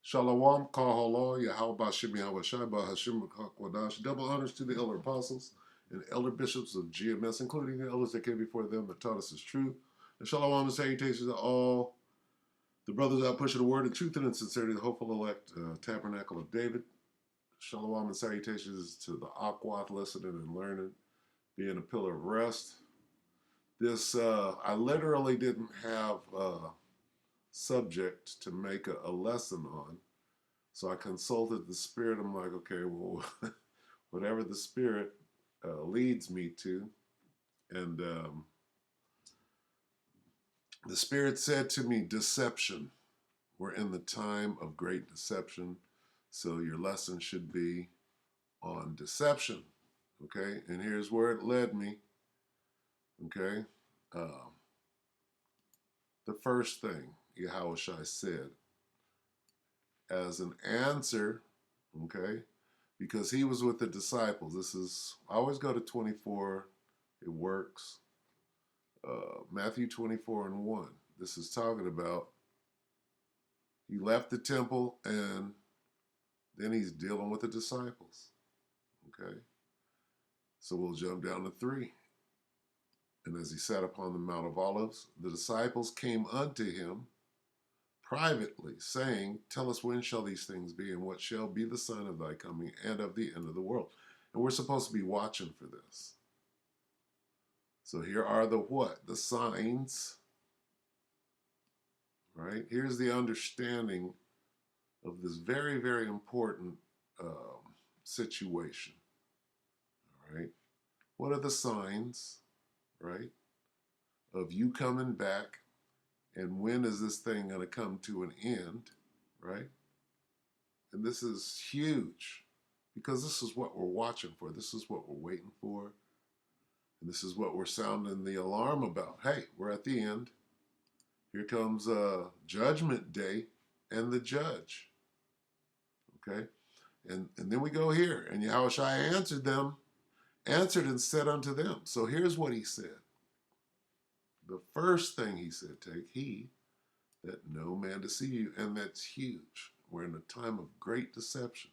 Shalom, Kahalo, Yahweh Bashim Yahweh Shaiba Hashim Hakwadash. Double honors to the elder apostles and elder bishops of GMS, including the elders that came before them that taught us as truth. And shalom and salutations to all the brothers out pushing the word in truth and in sincerity, the hopeful elect tabernacle of David. Shalom and salutations to the Aquath listening and learning, being a pillar of rest. I literally didn't have a subject to make a lesson on. So I consulted the Spirit. I'm like, okay, well, whatever the Spirit leads me to. And the Spirit said to me, deception. We're in the time of great deception. So your lesson should be on deception. Okay? And here's where it led me. Okay? Uh, the first thing Yahushua said as an answer, okay, because he was with the disciples. I always go to 24, it works. Matthew 24 and 1. This is talking about he left the temple and then he's dealing with the disciples. Okay. So we'll jump down to 3. And as he sat upon the Mount of Olives, the disciples came unto him privately, saying, tell us when shall these things be, and what shall be the sign of thy coming and of the end of the world. And we're supposed to be watching for this. So here are the what? The signs, right? Here's the understanding of this very, very important situation, all right? What are the signs, right, of you coming back, and when is this thing going to come to an end, right? And this is huge because this is what we're watching for. This is what we're waiting for. And this is what we're sounding the alarm about. Hey, we're at the end. Here comes Judgment Day and the judge. Okay? And then we go here. And Yahushua answered and said unto them. So here's what he said. The first thing he said, take heed that no man deceive you. And that's huge. We're in a time of great deception.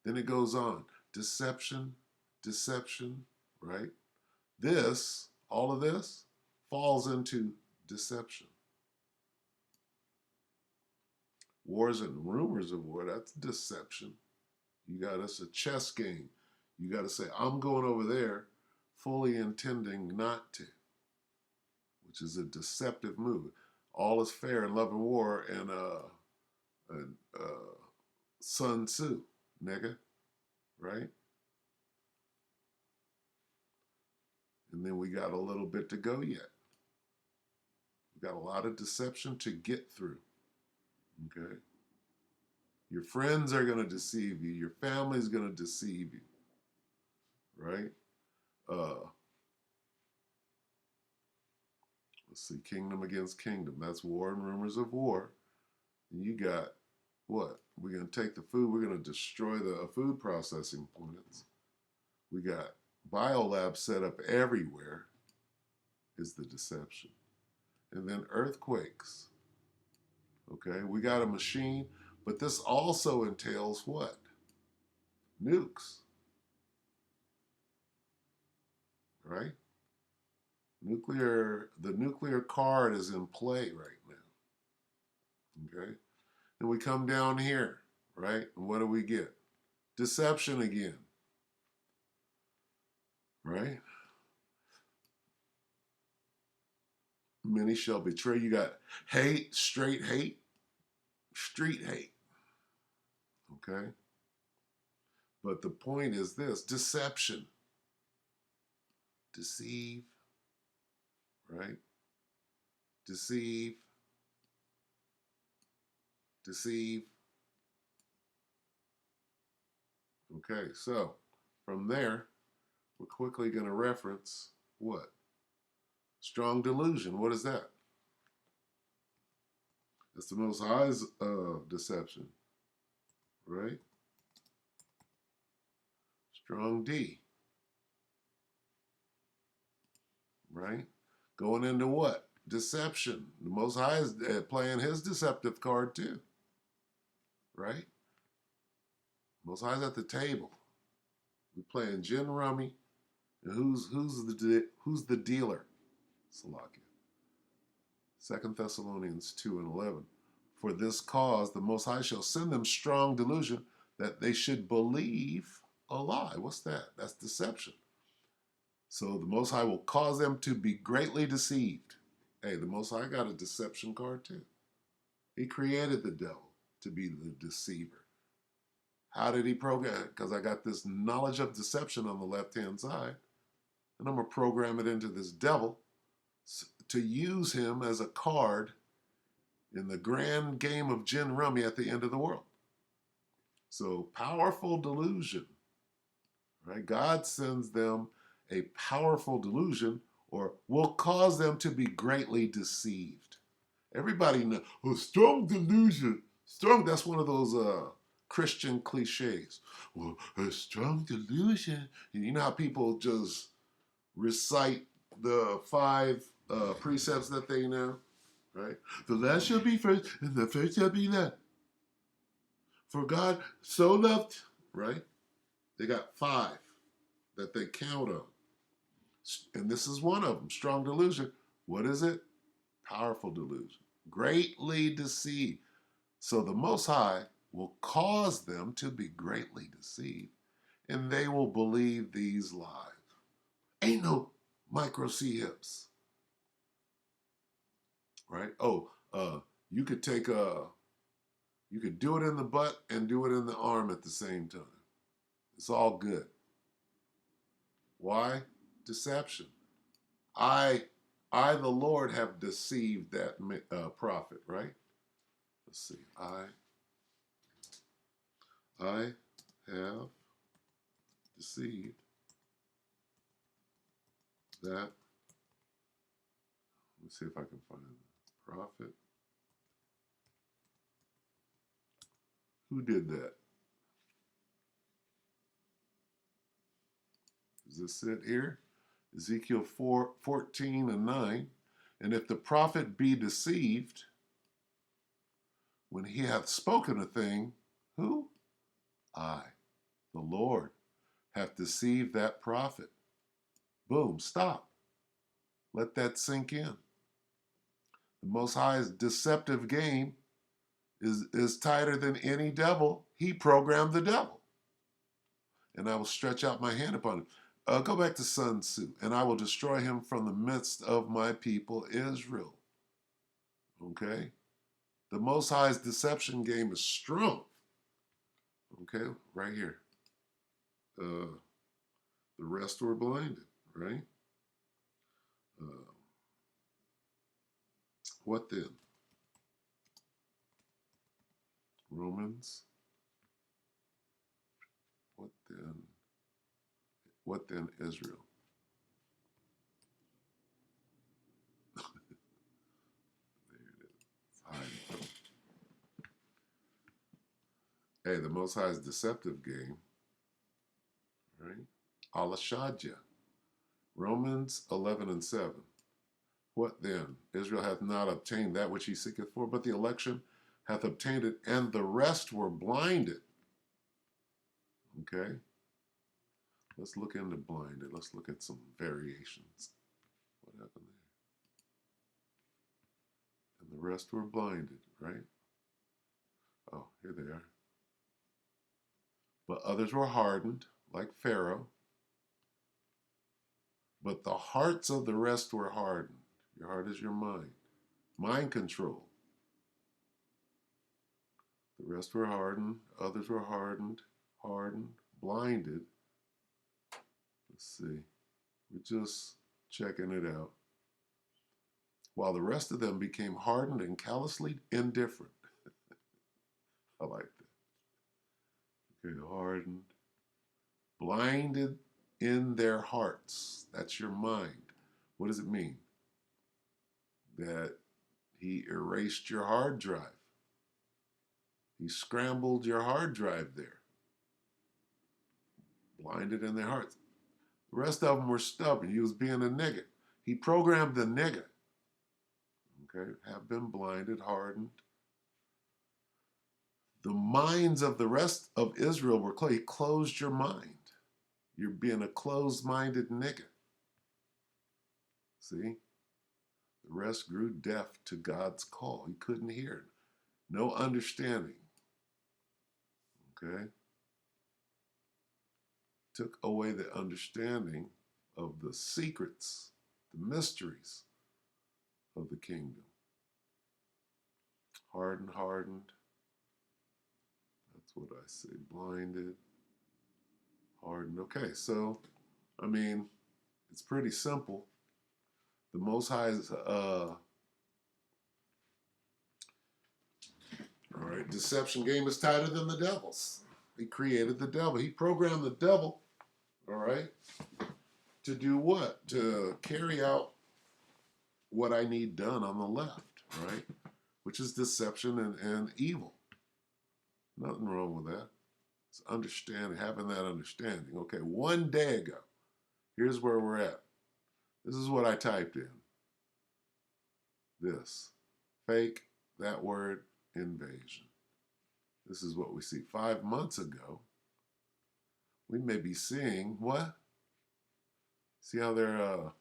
Then it goes on. Deception, right? All of this falls into deception. Wars and rumors of war, that's deception. You got us a chess game. You got to say, I'm going over there fully intending not to, which is a deceptive move. All is fair in love and war and Sun Tzu, nigga, right? And then we got a little bit to go yet. We got a lot of deception to get through, okay? Your friends are going to deceive you. Your family's going to deceive you, right? Let's see, kingdom against kingdom. That's war and rumors of war. And you got what? We're going to take the food. We're going to destroy the food processing plants. We got biolabs set up everywhere is the deception. And then earthquakes. Okay, we got a machine, but this also entails what? Nukes. Right? The nuclear card is in play right now. Okay? And we come down here, right? And what do we get? Deception again. Right? Many shall betray. You got hate, straight hate, street hate. Okay? But the point is this, deception. Deceive, right? Deceive. Okay, so from there, we're quickly going to reference what? Strong delusion. What is that? That's the Most High's deception, right? Strong D, right? Going into what? Deception. The Most High is playing his deceptive card too, right? Most High's at the table. We playing gin rummy, and who's the dealer? Salakia. 2 Thessalonians 2:11. For this cause the Most High shall send them strong delusion that they should believe a lie. What's that? That's deception. So the Most High will cause them to be greatly deceived. Hey, the Most High got a deception card too. He created the devil to be the deceiver. How did he program it? Because I got this knowledge of deception on the left-hand side, and I'm going to program it into this devil to use him as a card in the grand game of gin rummy at the end of the world. So powerful delusion, right? God sends them a powerful delusion or will cause them to be greatly deceived. Everybody knows, oh, strong delusion. Strong, that's one of those Christian cliches. Well, a strong delusion. And you know how people just recite the 5 precepts that they know, right? The last shall be first, and the first shall be last. For God so loved, right? They got 5 that they count on. And this is one of them, strong delusion. What is it? Powerful delusion. Greatly deceived. So the Most High will cause them to be greatly deceived, and they will believe these lies. Ain't no micro C hips, right? Oh, you could take you could do it in the butt and do it in the arm at the same time. It's all good. Why? Deception. I, the Lord, have deceived that prophet, right? Let's see. I have deceived that. Let's see if I can find the prophet. Who did that? Does this sit here? Ezekiel 4:14-9. And if the prophet be deceived, when he hath spoken a thing, who? I, the Lord, have deceived that prophet. Boom, stop. Let that sink in. The Most High's deceptive game is tighter than any devil. He programmed the devil. And I will stretch out my hand upon him. Go back to Sun Tzu. And I will destroy him from the midst of my people, Israel. Okay? The Most High's deception game is strong. Okay? Right here. The rest were blinded, right? What then? Romans. What then? What then, Israel? There it is. Hiding. Hey, the Most High's deceptive game, right? Alashadja. Romans 11:7. What then? Israel hath not obtained that which he seeketh for, but the election hath obtained it, and the rest were blinded. Okay? Let's look into blinded. Let's look at some variations. What happened there? And the rest were blinded, right? Oh, here they are. But others were hardened, like Pharaoh. But the hearts of the rest were hardened. Your heart is your mind. Mind control. The rest were hardened. Others were hardened, blinded. Let's see. We're just checking it out. While the rest of them became hardened and callously indifferent. I like that. Okay, hardened. Blinded in their hearts. That's your mind. What does it mean? That he erased your hard drive. He scrambled your hard drive there. Blinded in their hearts. The rest of them were stubborn. He was being a nigger. He programmed the nigger. Okay, have been blinded, hardened. The minds of the rest of Israel were closed. He closed your mind. You're being a closed-minded nigga. See? The rest grew deaf to God's call. He couldn't hear. No understanding. Okay? Took away the understanding of the secrets, the mysteries of the kingdom. Hardened. That's what I say. Blinded. Hardened. Okay, so, I mean, it's pretty simple. The Most High is, all right, deception game is tighter than the devil's. He created the devil. He programmed the devil, all right, to do what? To carry out what I need done on the left, right? Which is deception and evil. Nothing wrong with that. It's understanding, having that understanding. Okay, one day ago, here's where we're at. This is what I typed in. This. Fake, that word, invasion. This is what we see. 5 months ago, we may be seeing what? See how they're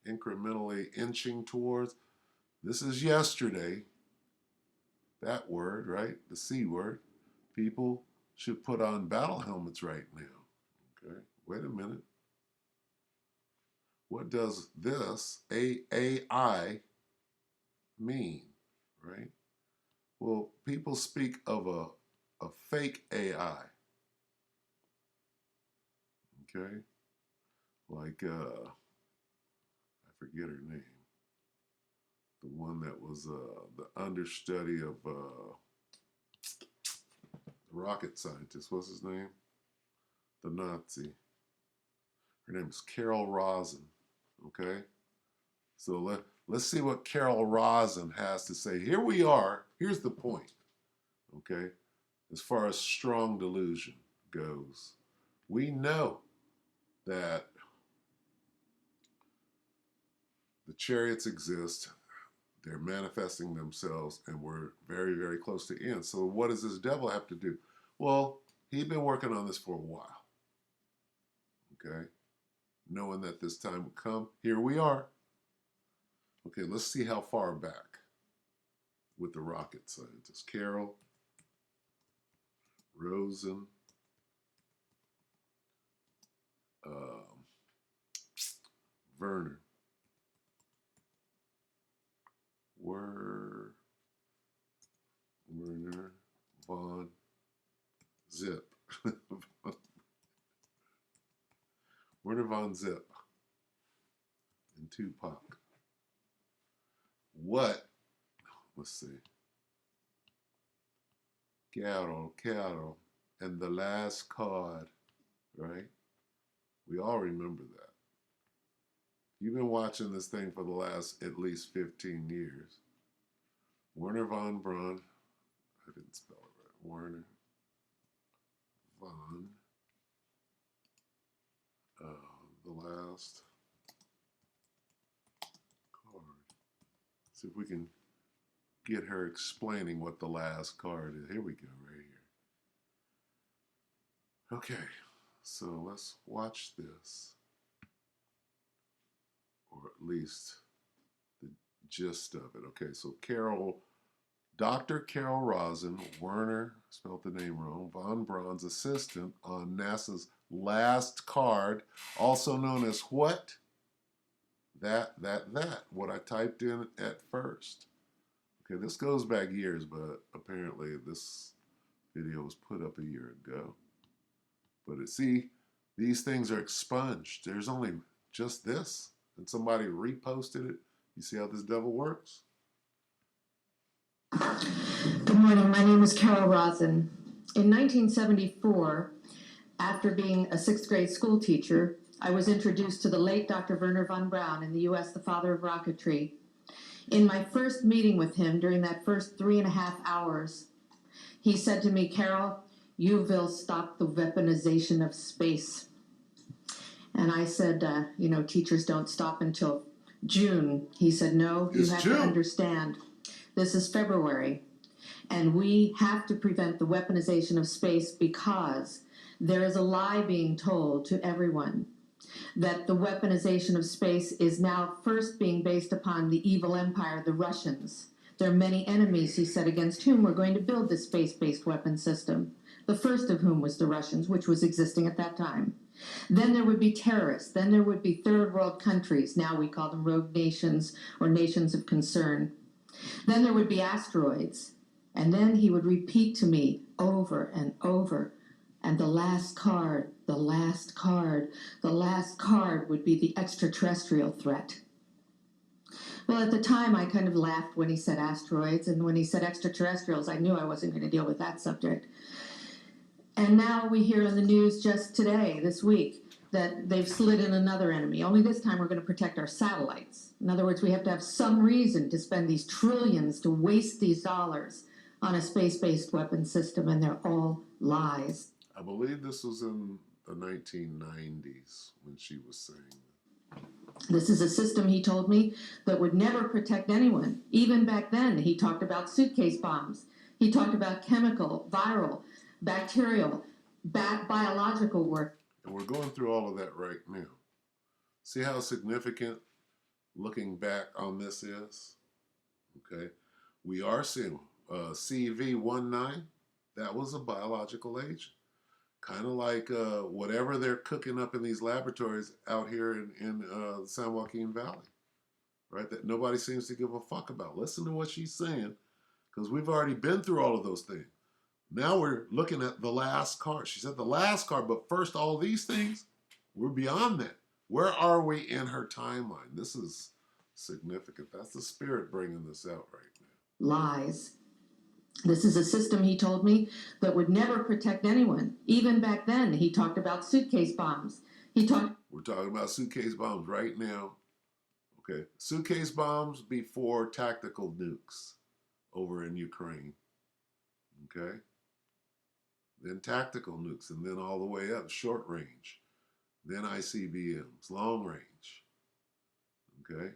incrementally inching towards? This is yesterday. That word, right? The C word. People should put on battle helmets right now. Okay, wait a minute. What does this AI mean, right? Well, people speak of a fake AI. Okay, like I forget her name. The one that was the understudy of the rocket scientist. What's his name? The Nazi. Her name is Carol Rosen. Okay, so let's see what Carol Rosen has to say. Here we are. Here's the point. Okay, as far as strong delusion goes, we know that the chariots exist, they're manifesting themselves, and we're very, very close to end. So what does this devil have to do? Well, he'd been working on this for a while, okay? Knowing that this time would come. Here we are. Okay, let's see how far back with the rocket scientist. Carol, Rosen, Werner. Werner von Zip. Werner von Zip and Tupac. What? Let's see. Carol, and the last card, right? We all remember that. You've been watching this thing for the last at least 15 years. Werner von Braun, I didn't spell it right. Werner von, the last card. See if we can get her explaining what the last card is. Here we go, right here. Okay, so let's watch this. Or at least the gist of it. Okay, so Dr. Carol Rosen, Werner, spelled the name wrong, von Braun's assistant on NASA's last card, also known as what? That. What I typed in at first. Okay, this goes back years, but apparently this video was put up a year ago. But see, these things are expunged. There's only just this, and somebody reposted it. You see how this devil works? Good morning. My name is Carol Rosen. In 1974, after being a sixth grade school teacher, I was introduced to the late Dr. Wernher von Braun in the U.S., the father of rocketry. In my first meeting with him, during that first 3.5 hours, he said to me, Carol, you will stop the weaponization of space. And I said, teachers don't stop until June. He said, no, you have to understand. This is February. And we have to prevent the weaponization of space because there is a lie being told to everyone that the weaponization of space is now first being based upon the evil empire, the Russians. There are many enemies, he said, against whom we're going to build this space-based weapon system. The first of whom was the Russians, which was existing at that time. Then there would be terrorists. Then there would be third world countries. Now we call them rogue nations or nations of concern. Then there would be asteroids. And then he would repeat to me over and over, and the last card, the last card, the last card would be the extraterrestrial threat. Well, at the time, I kind of laughed when he said asteroids, and when he said extraterrestrials, I knew I wasn't going to deal with that subject. And now we hear in the news just today, this week, that they've slid in another enemy. Only this time we're going to protect our satellites. In other words, we have to have some reason to spend these trillions to waste these dollars on a space-based weapon system, and they're all lies. I believe this was in the 1990s when she was saying that. This is a system, he told me, that would never protect anyone. Even back then, he talked about suitcase bombs. He talked about chemical, viral, bacterial, biological work. And we're going through all of that right now. See how significant looking back on this is? Okay. We are seeing CV-19, that was a biological agent. Kind of like whatever they're cooking up in these laboratories out here in San Joaquin Valley, right? That nobody seems to give a fuck about. Listen to what she's saying, because we've already been through all of those things. Now we're looking at the last card. She said the last card, but first all these things, we're beyond that. Where are we in her timeline? This is significant. That's the spirit bringing this out right now. Lies. This is a system, he told me, that would never protect anyone. Even back then, he talked about suitcase bombs. We're talking about suitcase bombs right now. Okay. Suitcase bombs before tactical nukes over in Ukraine. Okay. Then tactical nukes, and then all the way up, short range. Then ICBMs, long range. Okay.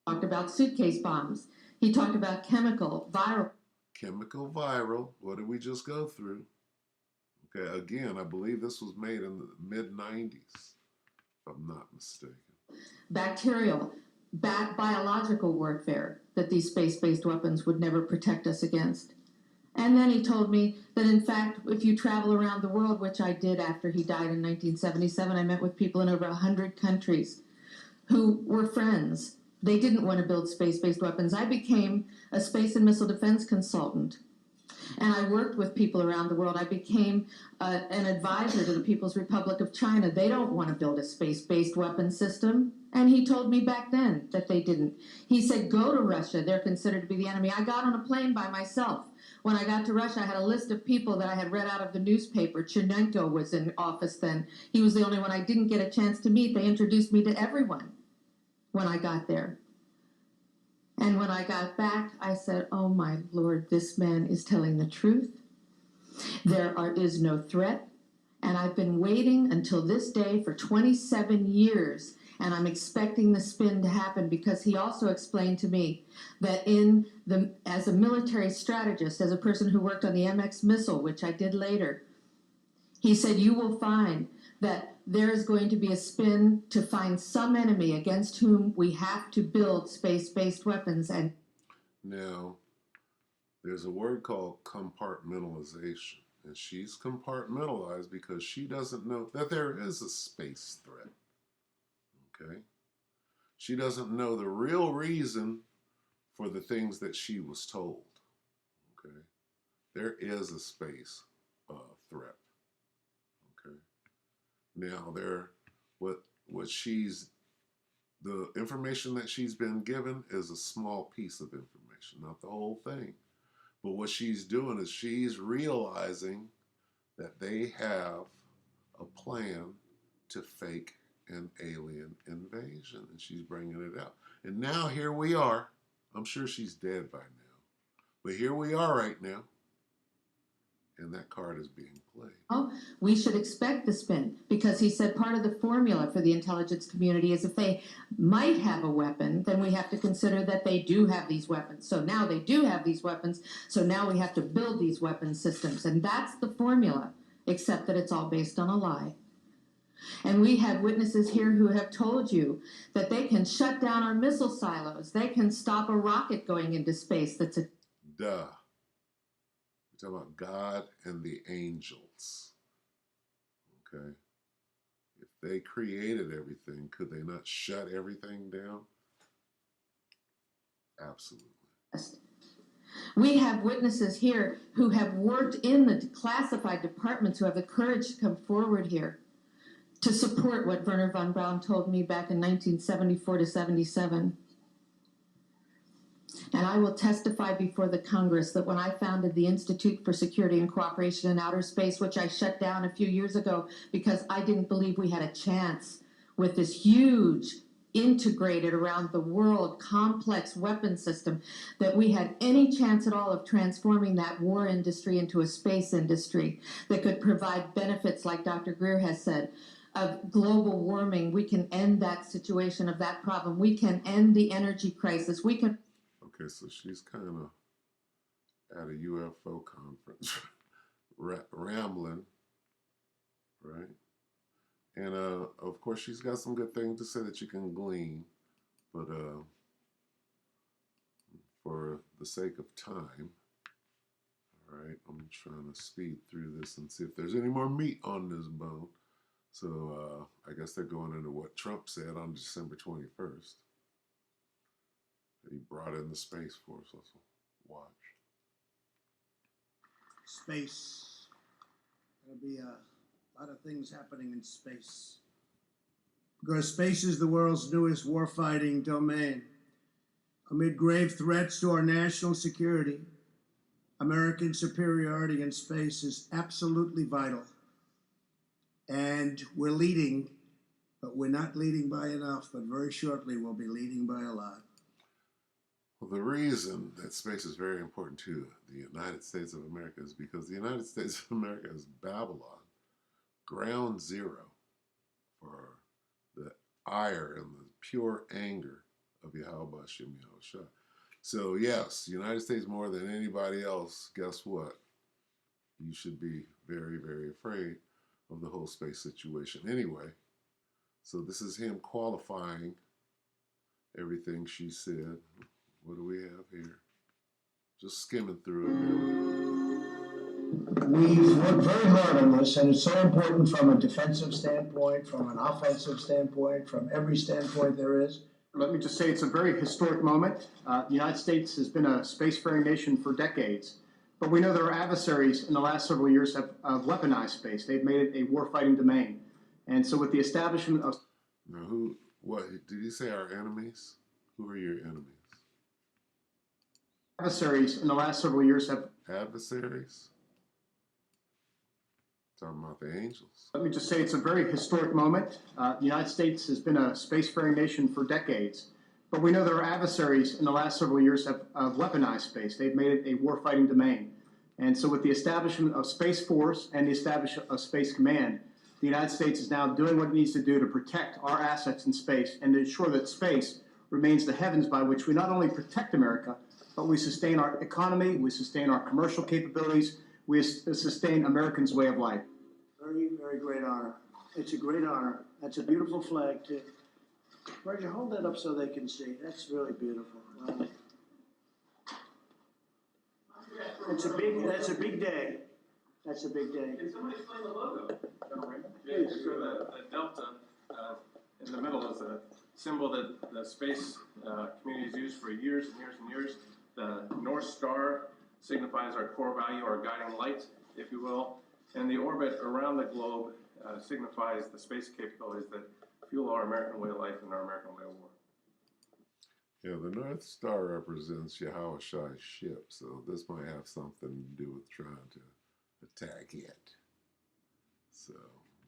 Talked about suitcase bombs. He talked about chemical, viral. Chemical, viral. What did we just go through? Okay, again, I believe this was made in the mid-90s, if I'm not mistaken. Bacterial, biological warfare that these space-based weapons would never protect us against. And then he told me that, in fact, if you travel around the world, which I did after he died in 1977, I met with people in over 100 countries who were friends. They didn't want to build space-based weapons. I became a space and missile defense consultant, and I worked with people around the world. I became an advisor to the People's Republic of China. They don't want to build a space-based weapon system, and he told me back then that they didn't. He said, go to Russia. They're considered to be the enemy. I got on a plane by myself. When I got to Russia, I had a list of people that I had read out of the newspaper. Chernenko was in office then. He was the only one I didn't get a chance to meet. They introduced me to everyone when I got there. And when I got back, I said, oh my Lord, this man is telling the truth. There is no threat. And I've been waiting until this day for 27 years, and I'm expecting the spin to happen, because he also explained to me that as a military strategist, as a person who worked on the MX missile, which I did later, he said, you will find that there is going to be a spin to find some enemy against whom we have to build space-based weapons. And now, there's a word called compartmentalization, and she's compartmentalized because she doesn't know that there is a space threat. Okay? She doesn't know the real reason for the things that she was told. Okay? There is a space threat. Okay? Now, the information that she's been given is a small piece of information, not the whole thing. But what she's doing is she's realizing that they have a plan to fake an alien invasion, and she's bringing it out. And now here we are. I'm sure she's dead by now, but here we are right now. and that card is being played. We should expect the spin, because he said part of the formula for the intelligence community is if they might have a weapon, then we have to consider that they do have these weapons. So now they do have these weapons, so now we have to build these weapon systems. And that's the formula, except that it's all based on a lie. And we have witnesses here who have told you that they can shut down our missile silos. They can stop a rocket going into space that's a... Duh. We're talking about God and the angels. Okay? If they created everything, could they not shut everything down? Absolutely. We have witnesses here who have worked in the classified departments who have the courage to come forward here to support what Wernher von Braun told me back in 1974 to 77. And I will testify before the Congress that when I founded the Institute for Security and Cooperation in Outer Space, which I shut down a few years ago because I didn't believe we had a chance with this huge, integrated around the world, complex weapon system, that we had any chance at all of transforming that war industry into a space industry that could provide benefits, like Dr. Greer has said, of global warming. We can end that situation of that problem. We can end the energy crisis. We can... Okay, so she's kind of at a UFO conference, rambling, right? And of course, she's got some good things to say that you can glean, but for the sake of time, all right, I'm trying to speed through this and see if there's any more meat on this bone. So I guess they're going into what Trump said on December 21st. He brought in the Space Force. Let's watch. Space. There'll be a lot of things happening in space. Because space is the world's newest warfighting domain. Amid grave threats to our national security, American superiority in space is absolutely vital. And we're leading, but we're not leading by enough, but very shortly we'll be leading by a lot. Well, the reason that space is very important to the United States of America is because the United States of America is Babylon, ground zero for the ire and the pure anger of Yahweh Hashem Yahushua. So yes, the United States more than anybody else, guess what? You should be very, very afraid of the whole space situation anyway. So this is him qualifying everything she said. What do we have here? Just skimming through it. We've worked very hard on this, and it's so important from a defensive standpoint, from an offensive standpoint, from every standpoint there is. Let me just say it's a very historic moment. The United States has been a spacefaring nation for decades, but we know that our adversaries in the last several years have weaponized space. They've made it a warfighting domain. And so with the establishment of... Now what, did you say our enemies? Who are your enemies? Adversaries in the last several years have... Adversaries? Talking about the angels. Let me just say it's a very historic moment. The United States has been a spacefaring nation for decades, but we know that our adversaries in the last several years have weaponized space. They've made it a warfighting domain. And so with the establishment of Space Force and the establishment of Space Command, the United States is now doing what it needs to do to protect our assets in space and to ensure that space remains the heavens by which we not only protect America, but we sustain our economy, we sustain our commercial capabilities, we sustain Americans' way of life. Very, very great honor. It's a great honor. That's a beautiful flag, too. Roger, hold that up so they can see. That's really beautiful. Wow. That's a big day. That's a big day. Can somebody explain the logo? Yeah, so the delta in the middle is a symbol that the space communities used for years and years and years. The North Star signifies our core value, our guiding light, if you will. And the orbit around the globe signifies the space capabilities that fuel our American way of life and our American way of war. Yeah, the North Star represents Yahweh Shai's ship, so this might have something to do with trying to attack it. So,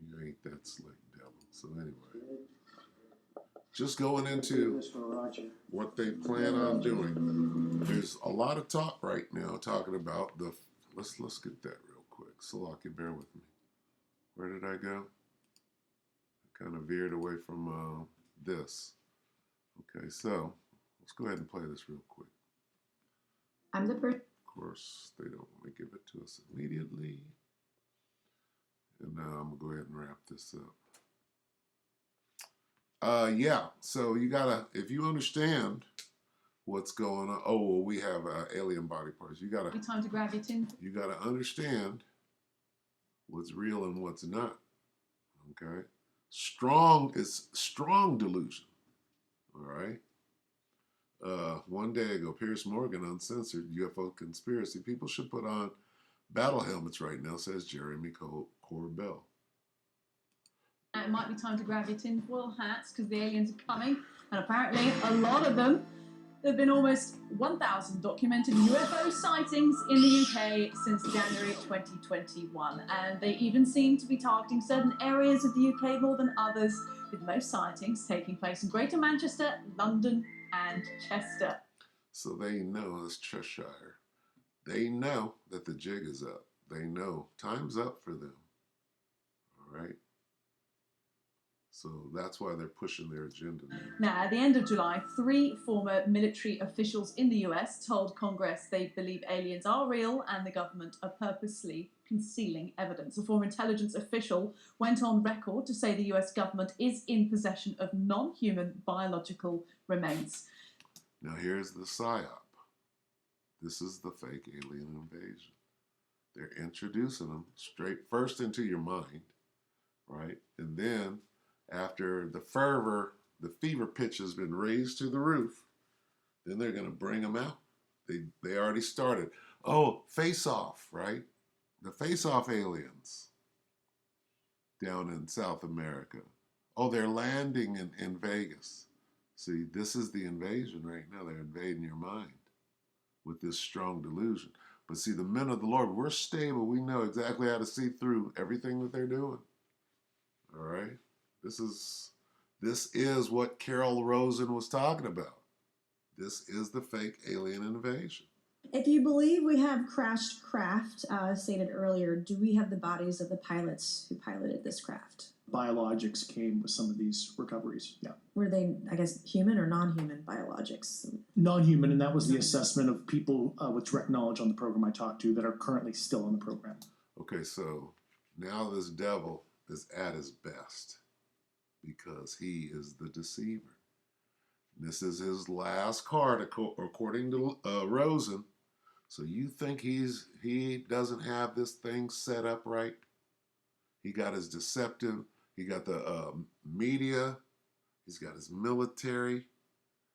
you ain't that slick, devil. So anyway, just going into what they plan on doing. There's a lot of talk right now talking about let's get that real quick. quick. Salaki, bear with me. Where did I go? I kind of veered away from this. Okay, so let's go ahead and play this real quick. I'm the person. Of course, they don't want to give it to us immediately. And now I'm going to go ahead and wrap this up. Yeah, so you gotta, if you understand what's going on. Oh, well, we have alien body parts. You gotta. Time to grab your tin. You gotta understand what's real and what's not. Okay, strong is strong delusion. All right. One day ago, Piers Morgan, uncensored UFO conspiracy. People should put on battle helmets right now, says Jeremy Corbell. It might be time to grab your tinfoil hats because the aliens are coming, and apparently a lot of them. There have been almost 1,000 documented UFO sightings in the UK since January 2021, and they even seem to be targeting certain areas of the UK more than others, with most sightings taking place in Greater Manchester, London, and Chester. So they know, it's Cheshire. They know that the jig is up. They know time's up for them. All right? So that's why they're pushing their agenda now. Now, at the end of July, 3 former military officials in the US told Congress they believe aliens are real and the government are purposely concealing evidence. A former intelligence official went on record to say the US government is in possession of non-human biological remains. Now here's the PSYOP. This is the fake alien invasion. They're introducing them straight first into your mind, right? And then after the fervor, the fever pitch has been raised to the roof, then they're going to bring them out. They already started. Oh, Face Off, right? The Face Off aliens down in South America. Oh, they're landing in Vegas. See, this is the invasion right now. They're invading your mind with this strong delusion. But see, the men of the Lord, we're stable. We know exactly how to see through everything that they're doing. All right? This is what Carol Rosen was talking about. This is the fake alien invasion. If you believe we have crashed craft, stated earlier, do we have the bodies of the pilots who piloted this craft? Biologics came with some of these recoveries, yeah. Were they, I guess, human or non-human biologics? Non-human, and that was the assessment of people with direct knowledge on the program I talked to that are currently still on the program. Okay, so now this devil is at his best because he is the deceiver. This is his last card, according to Rosen. So you think he doesn't have this thing set up right? He got his deceptive, he got the media, he's got his military,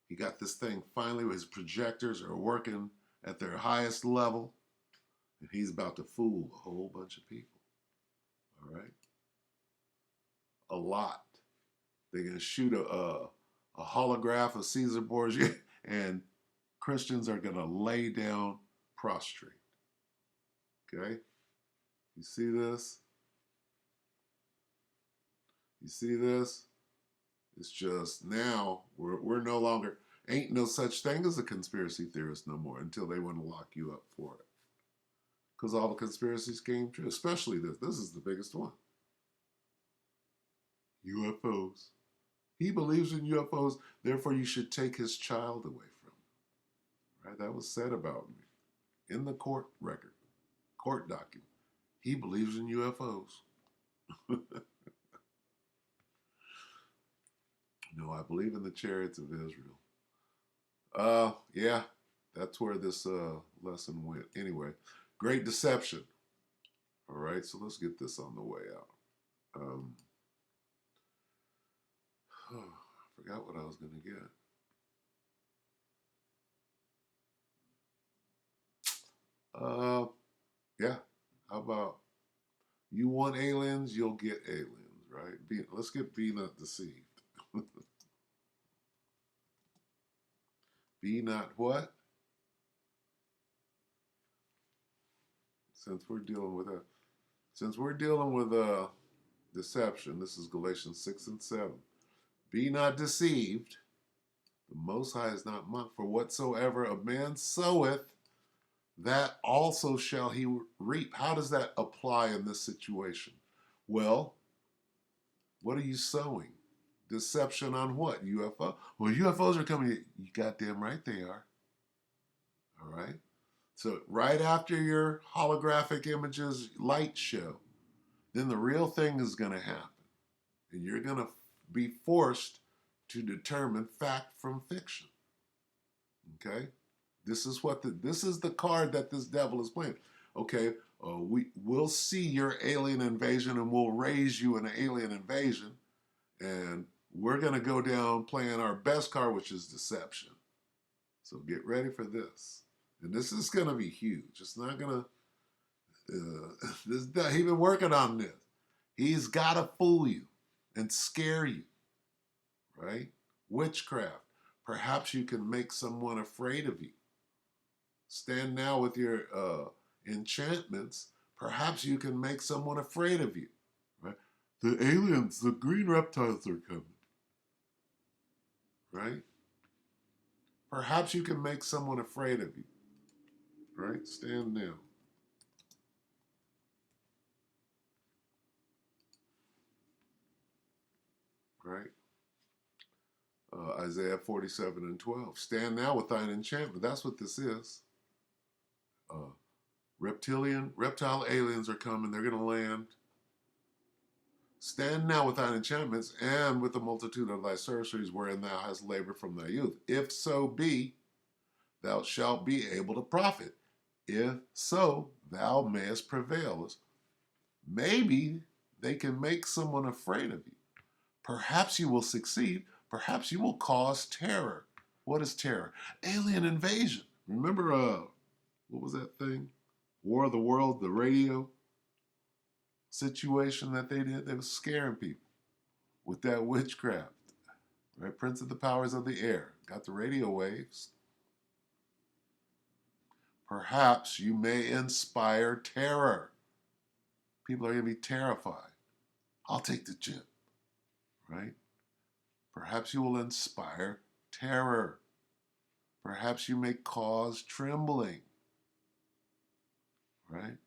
he got this thing finally where his projectors are working at their highest level, and he's about to fool a whole bunch of people. All right? A lot. They're going to shoot a holograph of Caesar Borgia, and Christians are going to lay down prostrate. Okay? You see this? You see this? It's just now we're no longer, ain't no such thing as a conspiracy theorist no more until they want to lock you up for it. Because all the conspiracies came true, especially this. This is the biggest one. UFOs. He believes in UFOs, therefore you should take his child away from him. Right? That was said about me in the court record, court document. He believes in UFOs. No, I believe in the chariots of Israel. Yeah, that's where this lesson went. Anyway, great deception. All right, so let's get this on the way out. I forgot what I was going to get. Yeah, how about you want aliens, you'll get aliens, right? Let's get Be Not Deceived. Be not what? Since we're dealing with deception, this is Galatians 6 and 7. Be not deceived. The Most High is not mocked. For whatsoever a man soweth, that also shall he reap. How does that apply in this situation? Well, what are you sowing? Deception on what? UFO? Well, UFOs are coming. You goddamn right they are. All right? So right after your holographic images light show, then the real thing is going to happen. And you're going to be forced to determine fact from fiction. Okay? This is the card that this devil is playing. Okay, we'll see your alien invasion and we'll raise you an alien invasion, and we're going to go down playing our best card, which is deception. So get ready for this. And this is going to be huge. It's not going to, he's been working on this. He's got to fool you and scare you, right? Witchcraft. Perhaps you can make someone afraid of you. Stand now with your enchantments. Perhaps you can make someone afraid of you, right? The aliens, the green reptiles are coming, right? Perhaps you can make someone afraid of you, right? Stand now. Right? Isaiah 47 and 12. Stand now with thine enchantment. That's what this is. Reptile aliens are coming. They're going to land. Stand now with thine enchantments and with the multitude of thy sorceries wherein thou hast labored from thy youth. If so be, thou shalt be able to profit. If so, thou mayest prevail. Maybe they can make someone afraid of you. Perhaps you will succeed. Perhaps you will cause terror. What is terror? Alien invasion. Remember, what was that thing? War of the World, the radio situation that they did? They were scaring people with that witchcraft. Right? Prince of the powers of the air. Got the radio waves. Perhaps you may inspire terror. People are going to be terrified. I'll take the chip. Right? Perhaps you will inspire terror. Perhaps you may cause trembling. Right?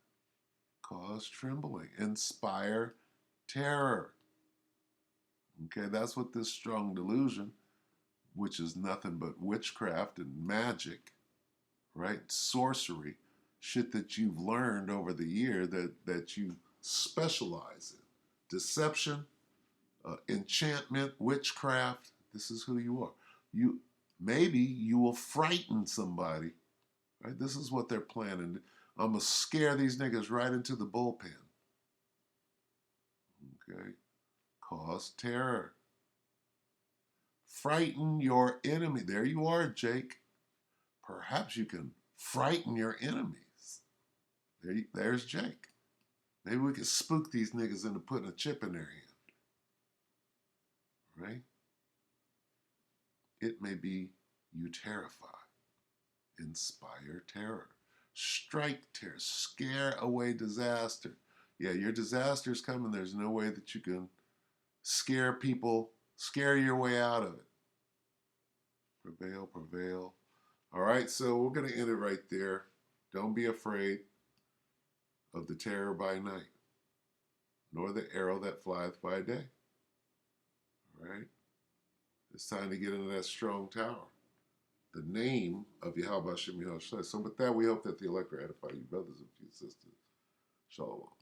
Cause trembling. Inspire terror. Okay, that's what this strong delusion, which is nothing but witchcraft and magic, right? Sorcery, shit that you've learned over the year that you specialize in. Deception, enchantment, witchcraft. This is who you are. Maybe you will frighten somebody, right? This is what they're planning. I'm gonna scare these niggas right into the bullpen. Okay, cause terror. Frighten your enemy. There you are, Jake. Perhaps you can frighten your enemies. There's Jake. Maybe we could spook these niggas into putting a chip in their hand. Right? It may be you terrify, inspire terror, strike terror, scare away disaster. Yeah, your disaster's coming. There's no way that you can scare people, scare your way out of it. Prevail, prevail. All right, so we're going to end it right there. Don't be afraid of the terror by night, nor the arrow that flieth by day. All right? It's time to get into that strong tower. The name of Yahweh Shem Yahweh. So with that, we hope that the elect will edify you, brothers and sisters. Shalom.